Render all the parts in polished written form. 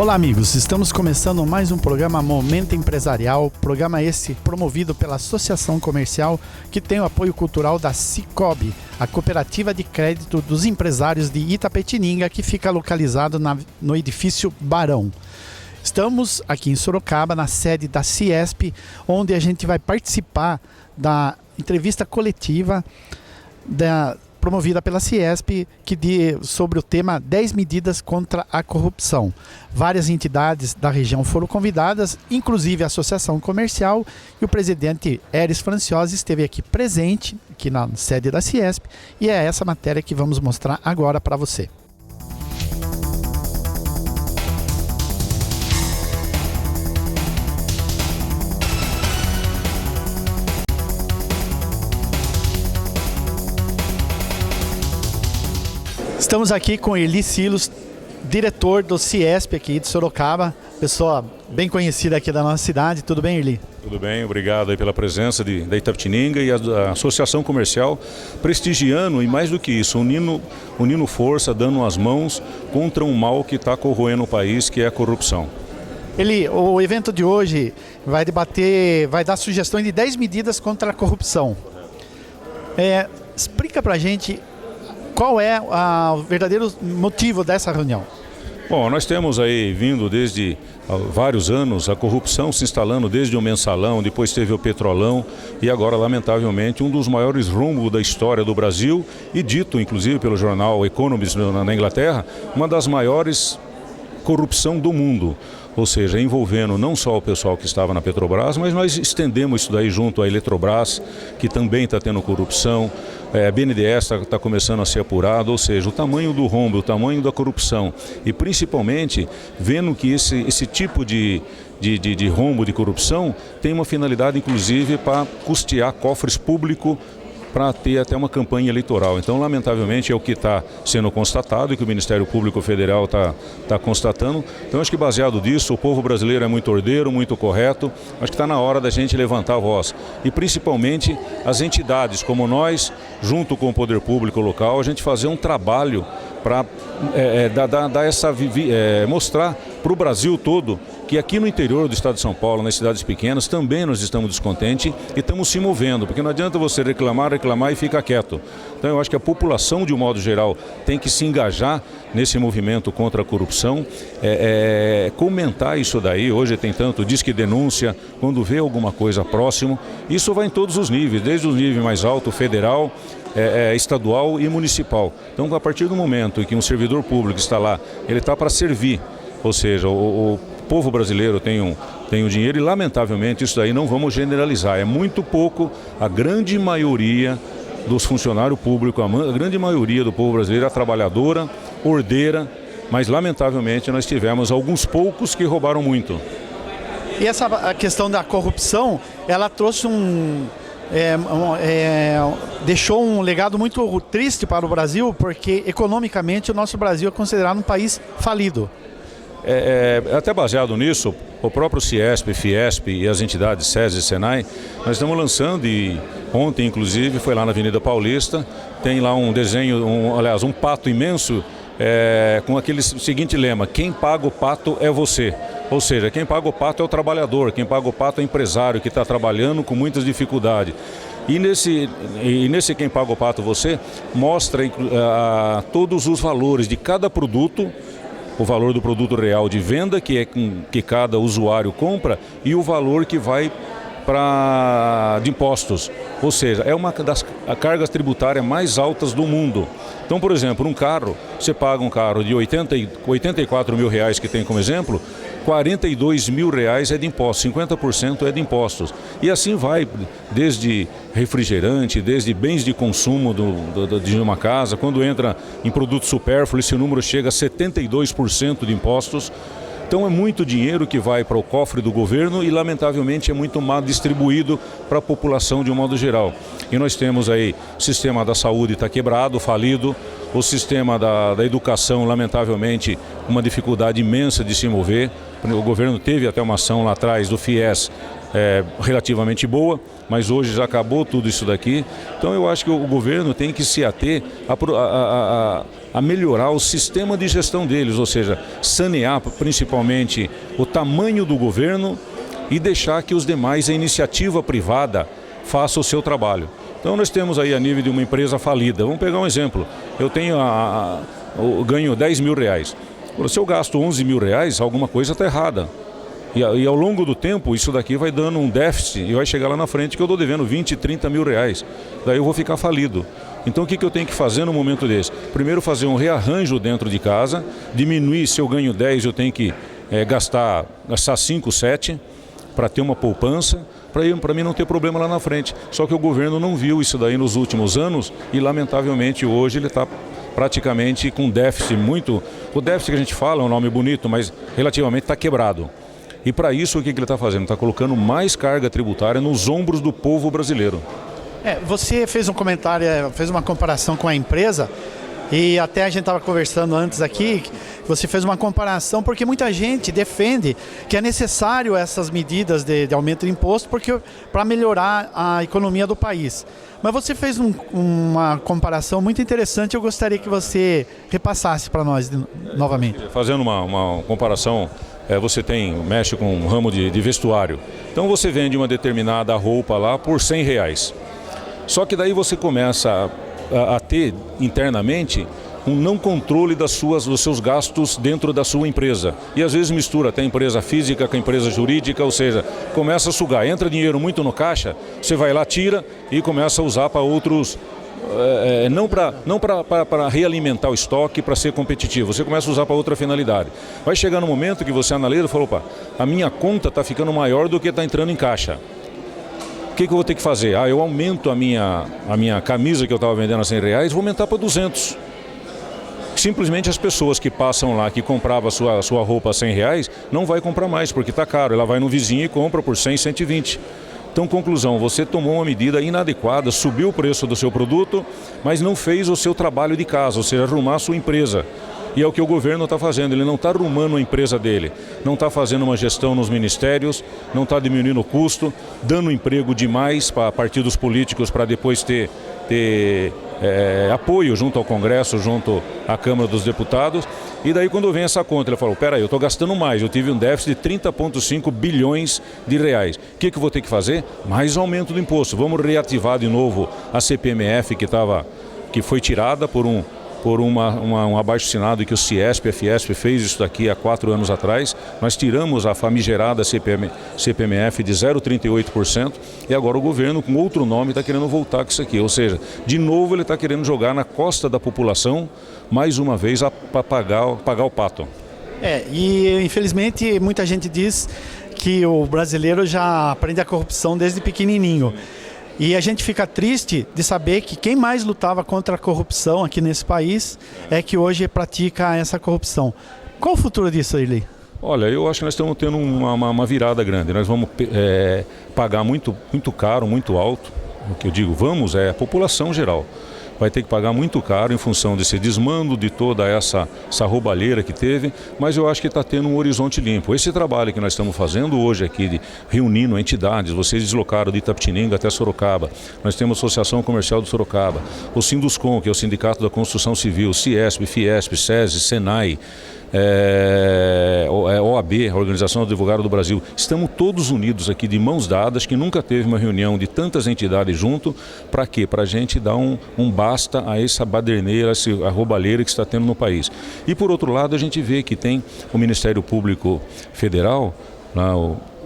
Olá amigos, estamos começando mais um programa Momento Empresarial, programa esse promovido pela Associação Comercial que tem o apoio cultural da Cicobi, a Cooperativa de Crédito dos Empresários de Itapetininga, que fica localizado no edifício Barão. Estamos aqui em Sorocaba, na sede da Ciesp, onde a gente vai participar da entrevista coletiva promovida pela Ciesp, sobre o tema 10 medidas contra a corrupção. Várias entidades da região foram convidadas, inclusive a Associação Comercial, e o presidente Eris Franciosi esteve aqui presente, aqui na sede da Ciesp, e é essa matéria que vamos mostrar agora para você. Estamos aqui com Eli Silos, diretor do Ciesp aqui de Sorocaba, pessoa bem conhecida aqui da nossa cidade. Tudo bem, Eli? Tudo bem, obrigado aí pela presença da Itapetininga e a Associação Comercial, prestigiando e mais do que isso, unindo força, dando as mãos contra um mal que está corroendo o país, que é a corrupção. Eli, o evento de hoje vai dar sugestões de 10 medidas contra a corrupção. Explica pra gente qual é o verdadeiro motivo dessa reunião. Bom, nós temos aí vindo desde vários anos a corrupção se instalando desde o mensalão, depois teve o petrolão e agora, lamentavelmente, um dos maiores rombos da história do Brasil e dito, inclusive, pelo jornal Economist na Inglaterra, uma das maiores corrupção do mundo. Ou seja, envolvendo não só o pessoal que estava na Petrobras, mas nós estendemos isso daí junto à Eletrobras, que também está tendo corrupção, a BNDES está começando a ser apurado, ou seja, o tamanho do rombo, o tamanho da corrupção e principalmente vendo que esse tipo de rombo, de corrupção, tem uma finalidade inclusive para custear cofres públicos, para ter até uma campanha eleitoral. Então, lamentavelmente, é o que está sendo constatado e que o Ministério Público Federal está constatando. Então, acho que baseado nisso, o povo brasileiro é muito ordeiro, muito correto. Acho que está na hora da gente levantar a voz. E, principalmente, as entidades como nós, junto com o poder público local, a gente fazer um trabalho para mostrar para o Brasil todo que aqui no interior do estado de São Paulo, nas cidades pequenas, também nós estamos descontentes e estamos se movendo, porque não adianta você reclamar e ficar quieto. Então eu acho que a população, de um modo geral, tem que se engajar nesse movimento contra a corrupção, comentar isso daí. Hoje tem tanto Disque Denúncia, quando vê alguma coisa próximo, isso vai em todos os níveis, desde o nível mais alto, federal, estadual e municipal. Então, a partir do momento em que um servidor público está lá, ele está para servir, ou seja, o povo brasileiro tem o dinheiro e, lamentavelmente, isso daí não vamos generalizar. É muito pouco, a grande maioria dos funcionários públicos, a grande maioria do povo brasileiro é trabalhadora, ordeira, mas, lamentavelmente, nós tivemos alguns poucos que roubaram muito. E a questão da corrupção, ela trouxe deixou um legado muito triste para o Brasil, porque economicamente o nosso Brasil é considerado um país falido. Até baseado nisso, o próprio Ciesp, Fiesp e as entidades SESI e Senai, nós estamos lançando, e ontem inclusive foi lá na Avenida Paulista, tem lá um desenho, um pato imenso, com aquele seguinte lema: quem paga o pato é você. Ou seja, quem paga o pato é o trabalhador, quem paga o pato é o empresário que está trabalhando com muitas dificuldades. E nesse quem paga o pato você, mostra todos os valores de cada produto, o valor do produto real de venda, que cada usuário compra, e o valor que vai de impostos. Ou seja, é uma das cargas tributárias mais altas do mundo. Então, por exemplo, você paga um carro de 84 mil reais, que tem como exemplo, 42 mil reais é de impostos, 50% é de impostos. E assim vai, desde refrigerante, desde bens de consumo de uma casa. Quando entra em produtos supérfluos, esse número chega a 72% de impostos. Então é muito dinheiro que vai para o cofre do governo e, lamentavelmente, é muito mal distribuído para a população de um modo geral. E nós temos aí, o sistema da saúde está quebrado, falido, o sistema da educação, lamentavelmente, uma dificuldade imensa de se mover. O governo teve até uma ação lá atrás do FIES relativamente boa, mas hoje já acabou tudo isso daqui. Então eu acho que o governo tem que se ater a melhorar o sistema de gestão deles, ou seja, sanear principalmente o tamanho do governo e deixar que os demais, a iniciativa privada, faça o seu trabalho. Então nós temos aí a nível de uma empresa falida. Vamos pegar um exemplo. Eu tenho eu ganho 10 mil reais. Se eu gasto 11 mil reais, alguma coisa está errada. E ao longo do tempo, isso daqui vai dando um déficit e vai chegar lá na frente que eu estou devendo 20, 30 mil reais. Daí eu vou ficar falido. Então o que eu tenho que fazer no momento desse? Primeiro fazer um rearranjo dentro de casa, diminuir, se eu ganho 10, eu tenho que gastar 5, 7 para ter uma poupança, para mim não ter problema lá na frente. Só que o governo não viu isso daí nos últimos anos e lamentavelmente hoje ele está praticamente com déficit muito... O déficit que a gente fala é um nome bonito, mas relativamente está quebrado. E para isso o que ele está fazendo? Está colocando mais carga tributária nos ombros do povo brasileiro. Você fez um comentário, fez uma comparação com a empresa e até a gente estava conversando antes aqui, você fez uma comparação porque muita gente defende que é necessário essas medidas de aumento de imposto para melhorar a economia do país. Mas você fez uma comparação muito interessante, eu gostaria que você repassasse para nós novamente. Fazendo uma comparação, você mexe com um ramo de vestuário. Então você vende uma determinada roupa lá por R$100. Só que daí você começa a ter internamente um não controle dos seus gastos dentro da sua empresa. E às vezes mistura até a empresa física com a empresa jurídica, ou seja, começa a sugar. Entra dinheiro muito no caixa, você vai lá, tira e começa a usar para outros... não para realimentar o estoque, para ser competitivo. Você começa a usar para outra finalidade. Vai chegar no momento que você analisa e fala, opa, a minha conta está ficando maior do que está entrando em caixa. O que eu vou ter que fazer? Eu aumento a minha camisa que eu estava vendendo a R$100, vou aumentar para 200. Simplesmente as pessoas que passam lá, que compravam a sua roupa a R$100, não vai comprar mais, porque está caro. Ela vai no vizinho e compra por 100, 120. Então, conclusão, você tomou uma medida inadequada, subiu o preço do seu produto, mas não fez o seu trabalho de casa, ou seja, arrumar a sua empresa. E é o que o governo está fazendo, ele não está arrumando a empresa dele, não está fazendo uma gestão nos ministérios, não está diminuindo o custo, dando emprego demais para partidos políticos para depois ter apoio junto ao Congresso, junto à Câmara dos Deputados. E daí quando vem essa conta, ele falou, peraí, eu estou gastando mais, eu tive um déficit de 30,5 bilhões de reais. O que eu vou ter que fazer? Mais aumento do imposto. Vamos reativar de novo a CPMF que foi tirada por um abaixo-assinado que o CIESP, a Fiesp fez isso daqui há 4 anos atrás. Nós tiramos a famigerada CPMF de 0,38% e agora o governo, com outro nome, está querendo voltar com isso aqui. Ou seja, de novo ele está querendo jogar na costa da população, mais uma vez, para pagar o pato. E infelizmente muita gente diz que o brasileiro já aprende a corrupção desde pequenininho. E a gente fica triste de saber que quem mais lutava contra a corrupção aqui nesse país é que hoje pratica essa corrupção. Qual o futuro disso, Irley? Olha, eu acho que nós estamos tendo uma virada grande. Nós vamos pagar muito, muito caro, muito alto. O que eu digo, é a população geral. Vai ter que pagar muito caro em função desse desmando, de toda essa roubalheira que teve, mas eu acho que está tendo um horizonte limpo. Esse trabalho que nós estamos fazendo hoje aqui, reunindo entidades, vocês deslocaram de Itapetininga até Sorocaba, nós temos a Associação Comercial do Sorocaba, o Sinduscom, que é o Sindicato da Construção Civil, CIESP, Fiesp, SESI, SENAI, OAB, a Organização do Advogado do Brasil, estamos todos unidos aqui de mãos dadas, que nunca teve uma reunião de tantas entidades junto. Para quê? Para a gente dar um basta a essa baderneira, a roubalheira que está tendo no país. E por outro lado a gente vê que tem o Ministério Público Federal,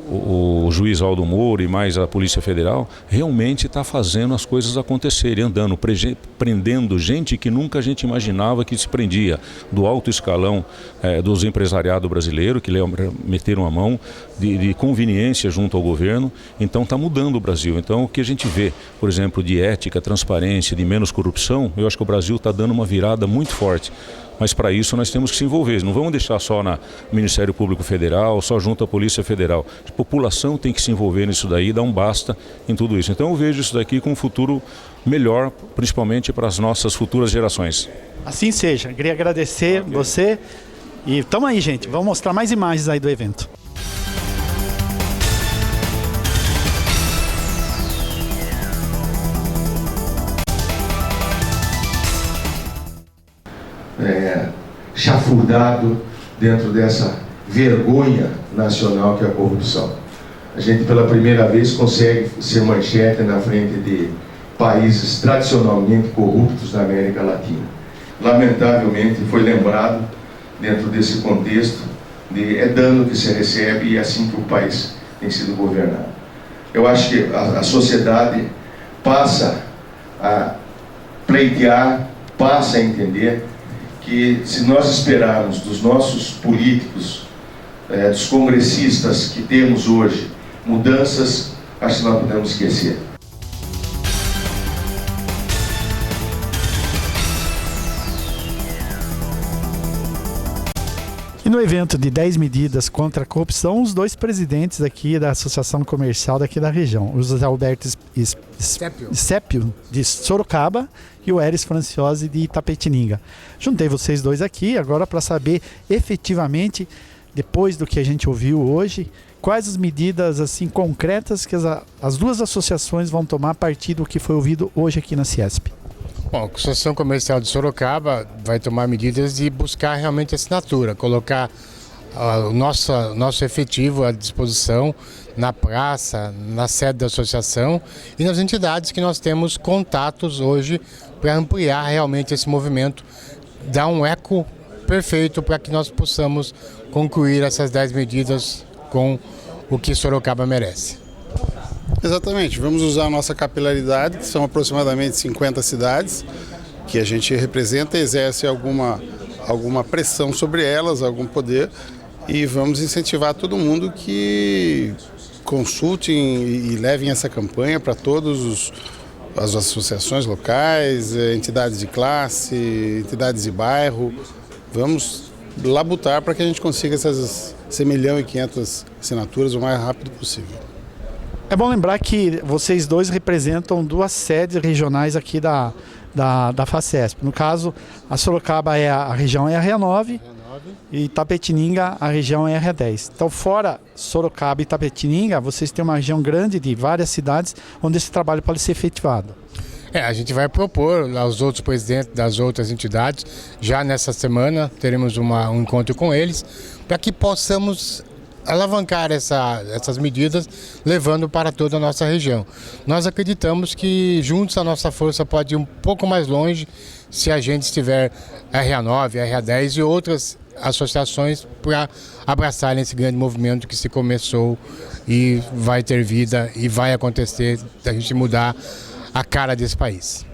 o juiz Aldo Moro e mais a Polícia Federal, realmente está fazendo as coisas acontecerem, andando, prendendo gente que nunca a gente imaginava que se prendia, do alto escalão dos empresariado brasileiro, que meteram a mão de conveniência junto ao governo. Então está mudando o Brasil. Então o que a gente vê, por exemplo, de ética, transparência, de menos corrupção, eu acho que o Brasil está dando uma virada muito forte. Mas para isso nós temos que se envolver. Não vamos deixar só no Ministério Público Federal, só junto à Polícia Federal. A população tem que se envolver nisso daí, dar um basta em tudo isso. Então eu vejo isso daqui com um futuro melhor, principalmente para as nossas futuras gerações. Assim seja. Queria agradecer você. E estamos aí, gente. Vamos mostrar mais imagens aí do evento. chafurdado dentro dessa vergonha nacional que é a corrupção. A gente pela primeira vez consegue ser manchete na frente de países tradicionalmente corruptos da América Latina. Lamentavelmente foi lembrado dentro desse contexto de dano que se recebe e é assim que o país tem sido governado. Eu acho que a sociedade passa a pleitear, passa a entender que se nós esperarmos dos nossos políticos, dos congressistas que temos hoje, mudanças, acho que nós podemos esquecer. E no evento de 10 medidas contra a corrupção, os dois presidentes aqui da Associação Comercial daqui da região, o José Alberto Sépio, de Sorocaba, e o Eris Franciosi, de Itapetininga. Juntei vocês dois aqui agora para saber efetivamente, depois do que a gente ouviu hoje, quais as medidas assim concretas que as duas associações vão tomar a partir do que foi ouvido hoje aqui na Ciesp. Bom, a Associação Comercial de Sorocaba vai tomar medidas de buscar realmente a assinatura, colocar o nosso efetivo à disposição na praça, na sede da associação e nas entidades que nós temos contatos hoje para ampliar realmente esse movimento, dar um eco perfeito para que nós possamos concluir essas 10 medidas com o que Sorocaba merece. Exatamente, vamos usar a nossa capilaridade, que são aproximadamente 50 cidades, que a gente representa, exerce alguma pressão sobre elas, algum poder, e vamos incentivar todo mundo que consultem e levem essa campanha para todas as associações locais, entidades de classe, entidades de bairro. Vamos labutar para que a gente consiga essas 1.500.000 assinaturas o mais rápido possível. É bom lembrar que vocês dois representam duas sedes regionais aqui da FACESP. No caso, a Sorocaba a região é a RE9 e Itapetininga a região é a RE10. Então, fora Sorocaba e Itapetininga, vocês têm uma região grande de várias cidades onde esse trabalho pode ser efetivado. A gente vai propor aos outros presidentes das outras entidades, já nessa semana teremos um encontro com eles, para que possamos alavancar essas medidas, levando para toda a nossa região. Nós acreditamos que juntos a nossa força pode ir um pouco mais longe se a gente estiver RA9, RA10 e outras associações para abraçarem esse grande movimento que se começou e vai ter vida e vai acontecer da gente mudar a cara desse país.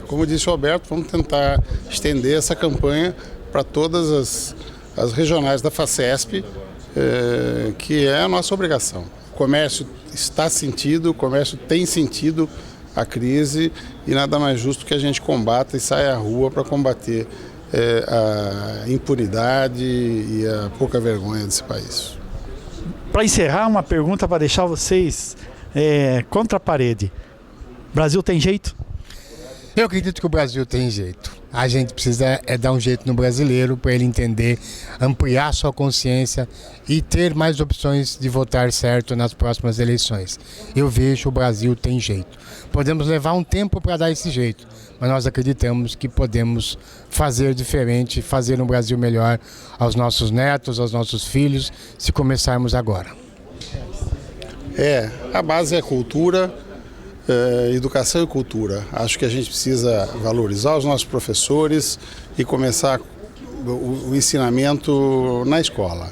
Como disse o Alberto, vamos tentar estender essa campanha para todas as regionais da FACESP, que é a nossa obrigação. O comércio está sentido, o comércio tem sentido a crise e nada mais justo que a gente combata e saia à rua para combater a impunidade e a pouca vergonha desse país. Para encerrar, uma pergunta para deixar vocês contra a parede. Brasil tem jeito? Eu acredito que o Brasil tem jeito. A gente precisa dar um jeito no brasileiro para ele entender, ampliar sua consciência e ter mais opções de votar certo nas próximas eleições. Eu vejo o Brasil tem jeito. Podemos levar um tempo para dar esse jeito, mas nós acreditamos que podemos fazer diferente, fazer um Brasil melhor aos nossos netos, aos nossos filhos, se começarmos agora. A base é cultura. Educação e cultura. Acho que a gente precisa valorizar os nossos professores e começar o ensinamento na escola.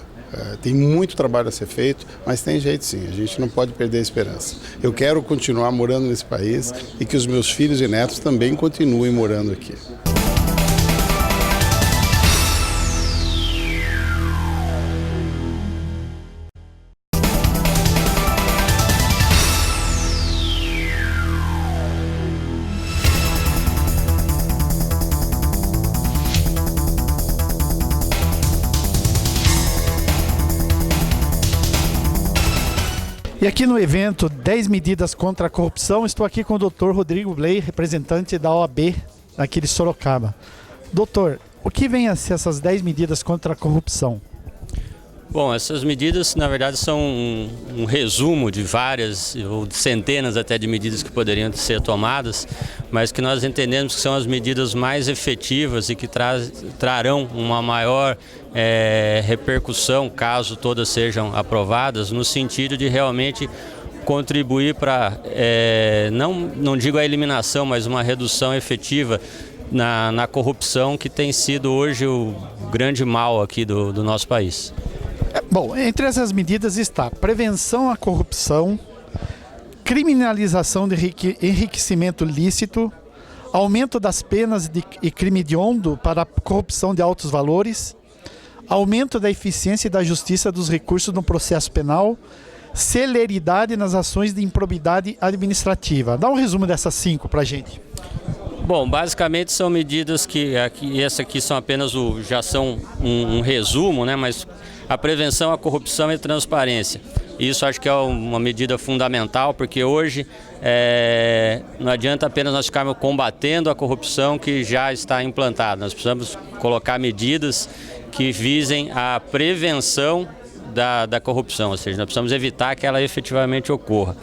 Tem muito trabalho a ser feito, mas tem jeito sim, a gente não pode perder a esperança. Eu quero continuar morando nesse país e que os meus filhos e netos também continuem morando aqui. E aqui no evento 10 medidas contra a corrupção, estou aqui com o Dr. Rodrigo Bley, representante da OAB aqui de Sorocaba. Doutor, o que vem a ser essas 10 medidas contra a corrupção? Bom, essas medidas, na verdade, são um resumo de várias, ou de centenas até de medidas que poderiam ser tomadas, mas que nós entendemos que são as medidas mais efetivas e que trarão uma maior repercussão, caso todas sejam aprovadas, no sentido de realmente contribuir para, não digo a eliminação, mas uma redução efetiva na corrupção, que tem sido hoje o grande mal aqui do nosso país. Bom, entre essas medidas está prevenção à corrupção, criminalização de enriquecimento lícito, aumento das penas e crime hediondo para a corrupção de altos valores, aumento da eficiência e da justiça dos recursos no processo penal, celeridade nas ações de improbidade administrativa. Dá um resumo dessas 5 para a gente. Bom, basicamente são medidas que essa aqui são apenas já são um resumo, né? Mas a prevenção à corrupção e transparência. Isso acho que é uma medida fundamental, porque hoje não adianta apenas nós ficarmos combatendo a corrupção que já está implantada. Nós precisamos colocar medidas que visem a prevenção da corrupção, ou seja, nós precisamos evitar que ela efetivamente ocorra.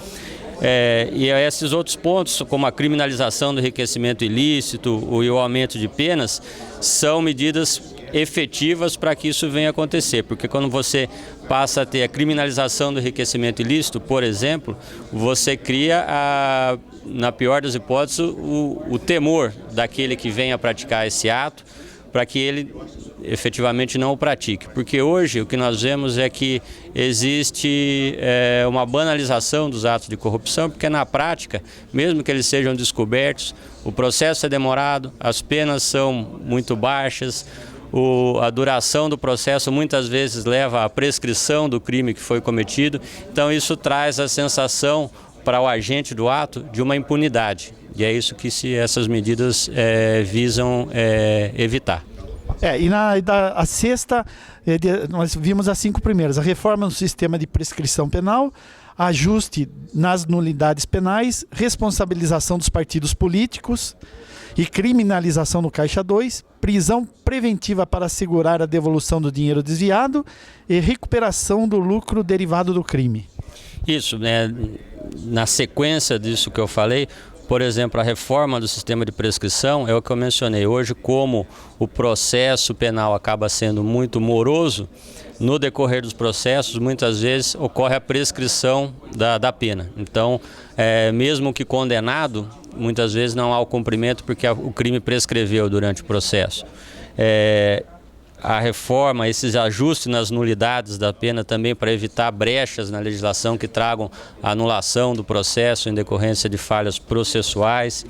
E esses outros pontos, como a criminalização do enriquecimento ilícito e o aumento de penas, são medidas efetivas para que isso venha acontecer, porque quando você passa a ter a criminalização do enriquecimento ilícito, por exemplo, você cria, na pior das hipóteses, o temor daquele que venha praticar esse ato, para que ele efetivamente não o pratique. Porque hoje o que nós vemos é que existe uma banalização dos atos de corrupção, porque na prática, mesmo que eles sejam descobertos, o processo é demorado, as penas são muito baixas, a duração do processo muitas vezes leva à prescrição do crime que foi cometido. Então isso traz a sensação para o agente do ato de uma impunidade. E é isso que essas medidas visam evitar. E a sexta, nós vimos as 5 primeiras: a reforma no sistema de prescrição penal, ajuste nas nulidades penais, responsabilização dos partidos políticos e criminalização no Caixa 2, prisão preventiva para assegurar a devolução do dinheiro desviado e recuperação do lucro derivado do crime. Isso, né? Na sequência disso que eu falei, por exemplo, a reforma do sistema de prescrição é o que eu mencionei. Hoje, como o processo penal acaba sendo muito moroso, no decorrer dos processos, muitas vezes ocorre a prescrição da pena. Então, mesmo que condenado, muitas vezes não há o cumprimento porque o crime prescreveu durante o processo. A reforma, esses ajustes nas nulidades da pena também para evitar brechas na legislação que tragam a anulação do processo em decorrência de falhas processuais.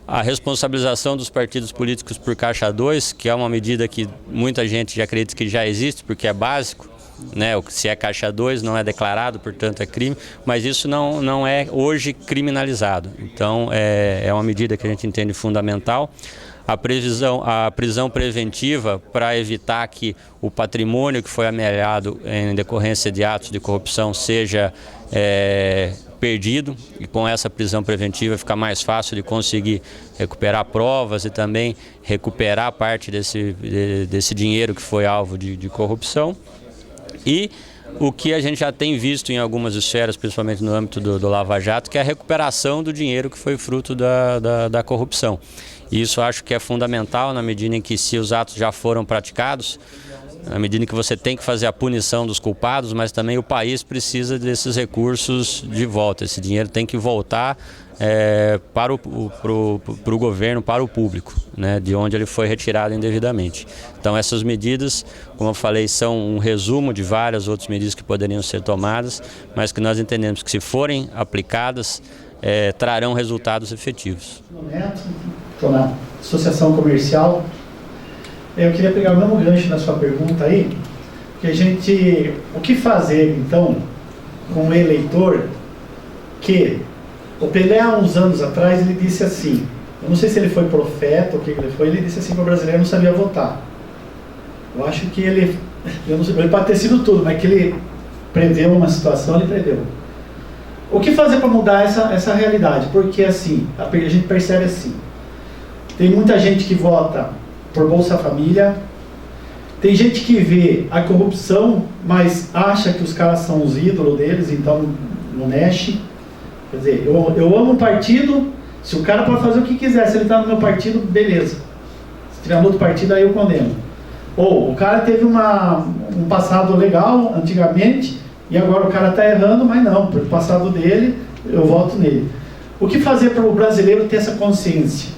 A responsabilização dos partidos políticos por Caixa 2, que é uma medida que muita gente já acredita que já existe, porque é básico, né? Se é Caixa 2 não é declarado, portanto é crime, mas isso não é hoje criminalizado. Então é uma medida que a gente entende fundamental. A prisão preventiva para evitar que o patrimônio que foi amealhado em decorrência de atos de corrupção seja perdido, e com essa prisão preventiva fica mais fácil de conseguir recuperar provas e também recuperar parte desse dinheiro que foi alvo de corrupção. E o que a gente já tem visto em algumas esferas, principalmente no âmbito do Lava Jato, que é a recuperação do dinheiro que foi fruto da corrupção. E isso acho que é fundamental na medida em que, se os atos já foram praticados, na medida em que você tem que fazer a punição dos culpados, mas também o país precisa desses recursos de volta. Esse dinheiro tem que voltar para o governo, para o público, né, de onde ele foi retirado indevidamente. Então essas medidas, como eu falei, são um resumo de várias outras medidas que poderiam ser tomadas, mas que nós entendemos que, se forem aplicadas, trarão resultados efetivos. Estou na associação comercial. Eu queria pegar o mesmo gancho na sua pergunta aí, que o que fazer então com um eleitor que o Pelé, há uns anos atrás, ele disse assim, eu não sei se ele foi profeta ou o que ele foi, ele disse assim que o brasileiro não sabia votar. Eu acho que ele pode ter sido tudo, mas que ele preveu uma situação, ele preveu. O que fazer para mudar essa realidade? Porque assim, a gente percebe assim, tem muita gente que vota por Bolsa Família, Tem gente que vê a corrupção, mas acha que os caras são os ídolos deles, então não mexe. Quer dizer, eu amo um partido, se o cara pode fazer o que quiser, se ele está no meu partido, beleza. Se tiver no outro partido, aí eu condeno. Ou o cara teve um passado legal antigamente, e agora o cara está errando, mas não, pelo passado dele, eu voto nele. O que fazer para o brasileiro ter essa consciência?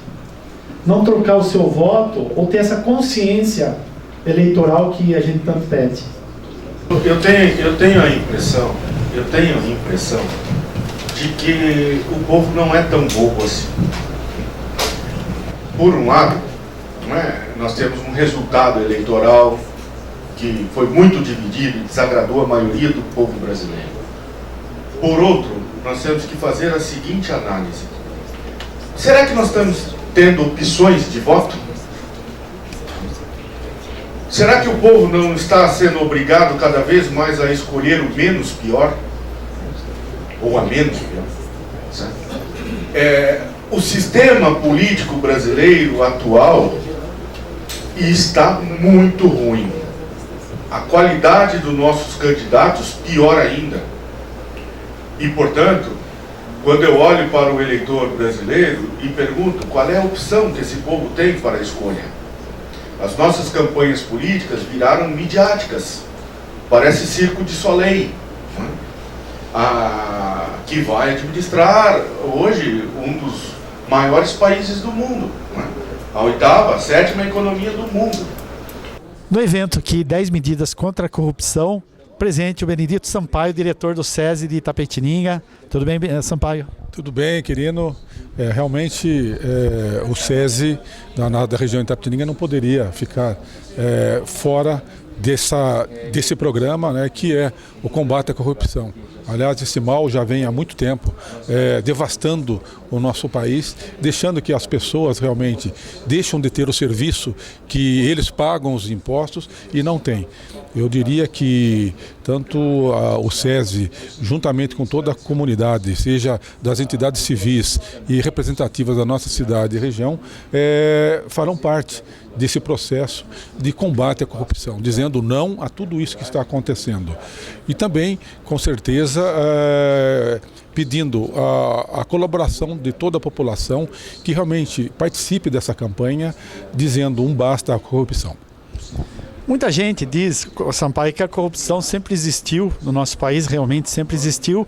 Não trocar o seu voto, ou ter essa consciência eleitoral que a gente tanto pede? Eu tenho a impressão de que o povo não é tão bobo assim. Por um lado, nós temos um resultado eleitoral que foi muito dividido e desagradou a maioria do povo brasileiro. Por outro, nós temos que fazer a seguinte análise: será que nós estamos tendo opções de voto? Será que o povo não está sendo obrigado cada vez mais a escolher o menos pior? Ou a menos pior? O sistema político brasileiro atual está muito ruim. A qualidade dos nossos candidatos, pior ainda. E, portanto, quando eu olho para o eleitor brasileiro e pergunto qual é a opção que esse povo tem para a escolha, as nossas campanhas políticas viraram midiáticas. Parece Circo de Soleil, que vai administrar hoje um dos maiores países do mundo, a 8ª, a 7ª economia do mundo. No evento aqui, 10 medidas contra a corrupção, presente o Benedito Sampaio, diretor do SESI de Itapetininga. Tudo bem, Sampaio? Tudo bem, querido. Realmente o SESI da região de Itapetininga não poderia ficar fora desse programa, né, que é o combate à corrupção. Aliás, esse mal já vem há muito tempo devastando o nosso país, deixando que as pessoas realmente deixam de ter o serviço que eles pagam os impostos e não têm. Eu diria que tanto o SESI, juntamente com toda a comunidade, seja das entidades civis e representativas da nossa cidade e região, farão parte desse processo de combate à corrupção, dizendo não a tudo isso que está acontecendo. E também, com certeza, pedindo a colaboração de toda a população que realmente participe dessa campanha, dizendo um basta à corrupção. Muita gente diz, Sampaio, que a corrupção sempre existiu no nosso país, realmente sempre existiu,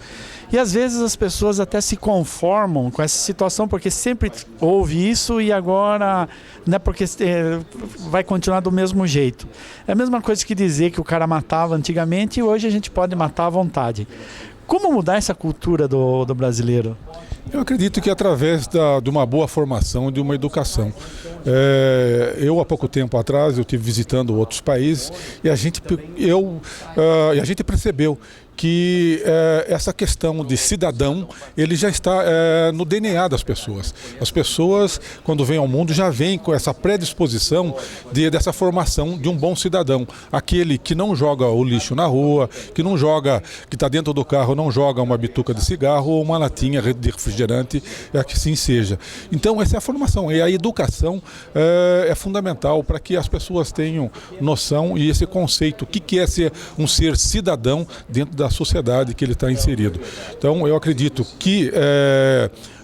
e às vezes as pessoas até se conformam com essa situação porque sempre houve isso e agora, né, porque vai continuar do mesmo jeito. É a mesma coisa que dizer que o cara matava antigamente e hoje a gente pode matar à vontade. Como mudar essa cultura do brasileiro? Eu acredito que através de uma boa formação, de uma educação. Eu, há pouco tempo atrás, eu estive visitando outros países e a gente percebeu que essa questão de cidadão, ele já está no DNA das pessoas. As pessoas, quando vêm ao mundo, já vêm com essa predisposição dessa formação de um bom cidadão. Aquele que não joga o lixo na rua, que está dentro do carro, não joga uma bituca de cigarro ou uma latinha de refrigerante, que assim seja. Então, essa é a formação. E a educação é fundamental para que as pessoas tenham noção e esse conceito, o que é ser um ser cidadão dentro da sociedade que ele está inserido. Então, eu acredito que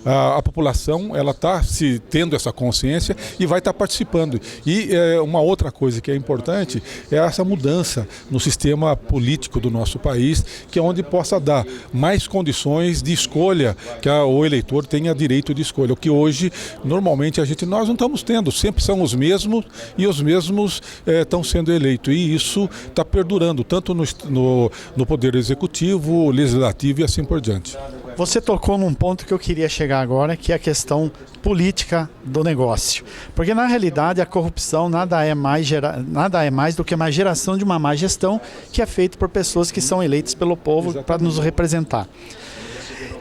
a população ela está tendo essa consciência e vai estar participando. E uma outra coisa que é importante é essa mudança no sistema político do nosso país, que é onde possa dar mais condições de escolha, que o eleitor tenha direito de escolha. O que hoje, normalmente, nós não estamos tendo, sempre são os mesmos e os mesmos estão sendo eleitos. E isso está perdurando, tanto no Poder Executivo, Legislativo e assim por diante. Você tocou num ponto que eu queria chegar agora, que é a questão política do negócio. Porque, na realidade, a corrupção nada é mais do que uma geração de uma má gestão que é feita por pessoas que são eleitas pelo povo para nos representar.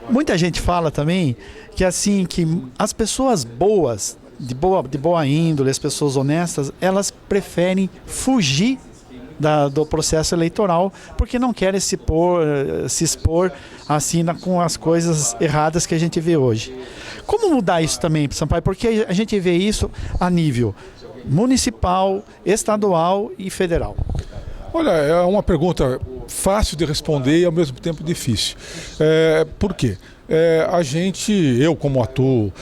Muita gente fala também que, assim, que as pessoas boas, de boa índole, as pessoas honestas, elas preferem fugir do processo eleitoral, porque não querem se expor assim com as coisas erradas que a gente vê hoje. Como mudar isso também, Sampaio? Porque a gente vê isso a nível municipal, estadual e federal? Olha, é uma pergunta fácil de responder e ao mesmo tempo difícil. Por quê? Eu como atuo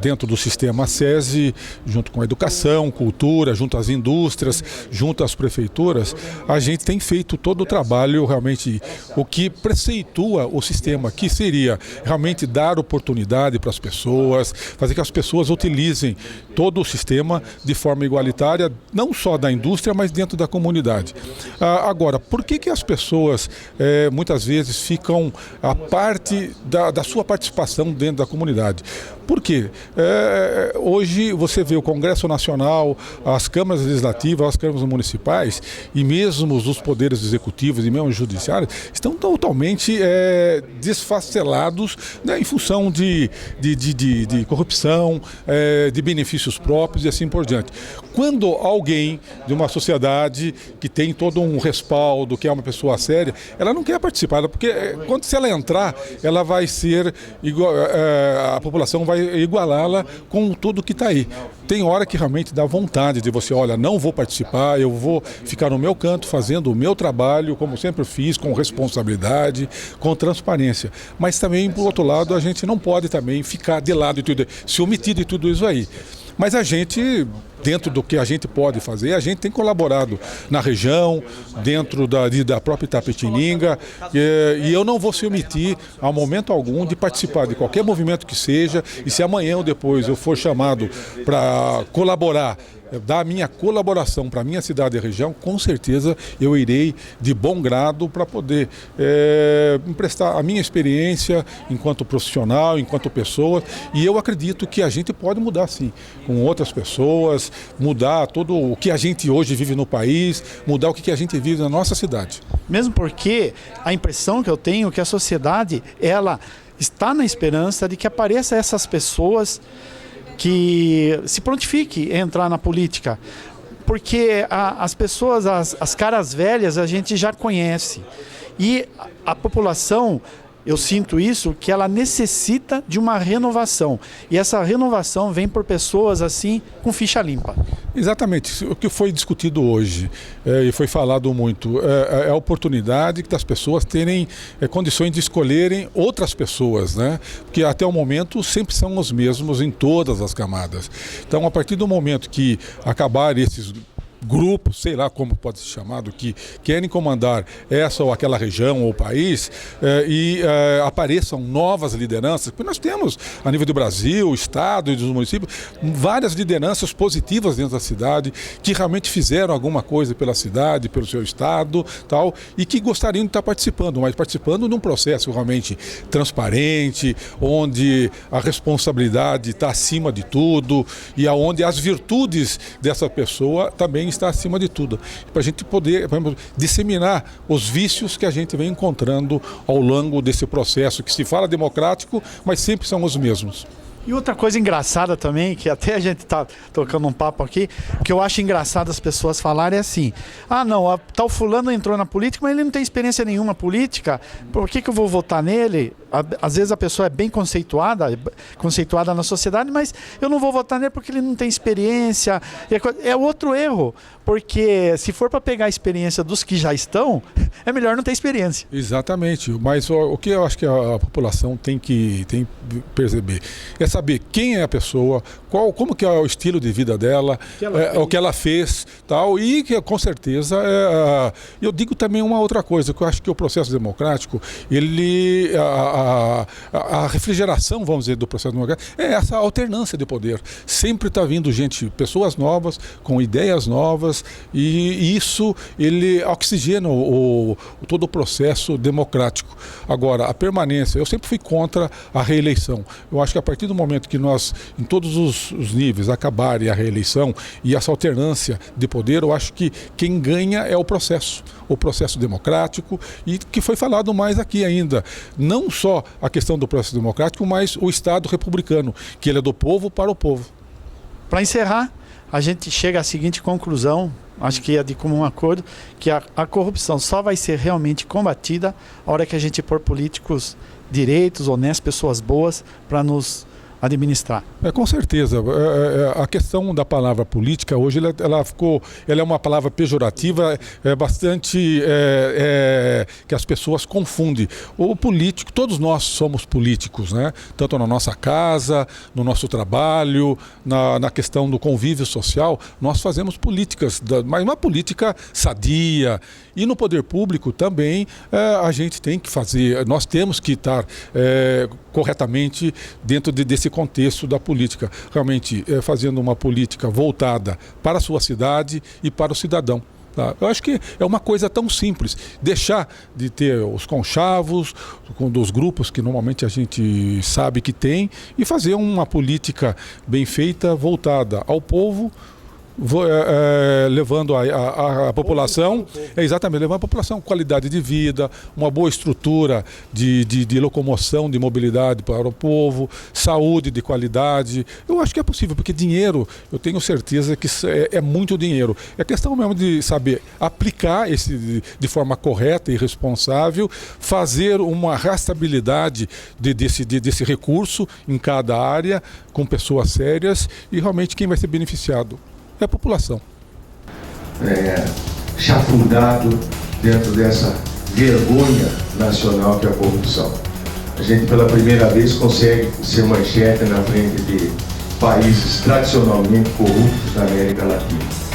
dentro do sistema SESI, junto com a educação, cultura, junto às indústrias, junto às prefeituras, a gente tem feito todo o trabalho realmente, o que preceitua o sistema, que seria realmente dar oportunidade para as pessoas, fazer que as pessoas utilizem todo o sistema de forma igualitária, não só da indústria, mas dentro da comunidade. Agora, por que as pessoas muitas vezes ficam à parte da sua participação dentro da comunidade? Por quê? Hoje você vê o Congresso Nacional, as câmaras legislativas, as câmaras municipais e mesmo os poderes executivos e mesmo os judiciários estão totalmente desfacelados, né, em função de corrupção, de benefícios próprios e assim por diante. Quando alguém de uma sociedade que tem todo um respaldo, que é uma pessoa séria, ela não quer participar, porque se ela entrar, ela vai ser a população vai igualá-la com tudo que está aí. Tem hora que realmente dá vontade de você, olha, não vou participar, eu vou ficar no meu canto fazendo o meu trabalho, como sempre fiz, com responsabilidade, com transparência. Mas também, por outro lado, a gente não pode também ficar de lado de tudo, se omitir de tudo isso aí. Mas a gente, dentro do que a gente pode fazer, a gente tem colaborado na região, dentro da própria Itapetininga, e eu não vou se omitir, a momento algum, de participar de qualquer movimento que seja, e se amanhã ou depois eu for chamado para colaborar, dar a minha colaboração para a minha cidade e região, com certeza eu irei de bom grado para poder emprestar a minha experiência enquanto profissional, enquanto pessoa, e eu acredito que a gente pode mudar sim, com outras pessoas, mudar todo o que a gente hoje vive no país, mudar o que a gente vive na nossa cidade. Mesmo porque a impressão que eu tenho é que a sociedade, ela está na esperança de que apareçam essas pessoas que se prontifique a entrar na política, porque as pessoas, as caras velhas, a gente já conhece, e a população, eu sinto isso, que ela necessita de uma renovação, e essa renovação vem por pessoas assim, com ficha limpa. Exatamente, o que foi discutido hoje e foi falado muito é a oportunidade das pessoas terem condições de escolherem outras pessoas, né? Porque até o momento sempre são os mesmos em todas as camadas. Então, a partir do momento que acabar esses grupos, sei lá como pode ser chamado, que querem comandar essa ou aquela região ou país apareçam novas lideranças, porque nós temos, a nível do Brasil, Estado e dos municípios, várias lideranças positivas dentro da cidade, que realmente fizeram alguma coisa pela cidade, pelo seu Estado, tal, e que gostariam de estar participando, mas participando de um processo realmente transparente, onde a responsabilidade está acima de tudo e aonde as virtudes dessa pessoa também está acima de tudo, para a gente poder, disseminar os vícios que a gente vem encontrando ao longo desse processo, que se fala democrático, mas sempre são os mesmos. E outra coisa engraçada também, que até a gente está tocando um papo aqui, que eu acho engraçado as pessoas falarem é assim, não, tal fulano entrou na política, mas ele não tem experiência nenhuma política, por que eu vou votar nele? Às vezes a pessoa é bem conceituada na sociedade, mas eu não vou votar nele porque ele não tem experiência. É outro erro, porque se for para pegar a experiência dos que já estão, é melhor não ter experiência. Exatamente, mas o que eu acho que a população tem que perceber é saber quem é a pessoa, como que é o estilo de vida dela, o que ela fez, tal, e que com certeza eu digo também uma outra coisa, que eu acho que o processo democrático, a refrigeração, vamos dizer, do processo democrático é essa alternância de poder. Sempre está vindo pessoas novas, com ideias novas, e isso ele oxigena todo o processo democrático. Agora, a permanência, eu sempre fui contra a reeleição. Eu acho que a partir do momento que nós, em todos os níveis, acabarem a reeleição e essa alternância de poder, eu acho que quem ganha é o processo democrático, e que foi falado mais aqui ainda. Não só a questão do processo democrático, mas o Estado republicano, que ele é do povo para o povo. Para encerrar, a gente chega à seguinte conclusão, acho que é de comum acordo, que a corrupção só vai ser realmente combatida a hora que a gente pôr políticos direitos, honestos, pessoas boas, para nos administrar. Com certeza. A questão da palavra política hoje ela é uma palavra pejorativa, bastante que as pessoas confundem. O político, todos nós somos políticos, né? Tanto na nossa casa, no nosso trabalho, na questão do convívio social, nós fazemos políticas, mas uma política sadia. E no poder público também a gente tem que fazer, nós temos que estar corretamente dentro desse contexto da política, realmente fazendo uma política voltada para a sua cidade e para o cidadão. Tá? Eu acho que é uma coisa tão simples, deixar de ter os conchavos dos grupos que normalmente a gente sabe que tem e fazer uma política bem feita, voltada ao povo, levando a população, exatamente, levando a população qualidade de vida, uma boa estrutura de locomoção, de mobilidade para o povo, saúde de qualidade. Eu acho que é possível, porque dinheiro, eu tenho certeza que é muito dinheiro. É questão mesmo de saber aplicar de forma correta e responsável, fazer uma rastreabilidade desse recurso em cada área, com pessoas sérias, e realmente quem vai ser beneficiado é a população. Chafurdado dentro dessa vergonha nacional que é a corrupção. A gente pela primeira vez consegue ser manchete na frente de países tradicionalmente corruptos da América Latina.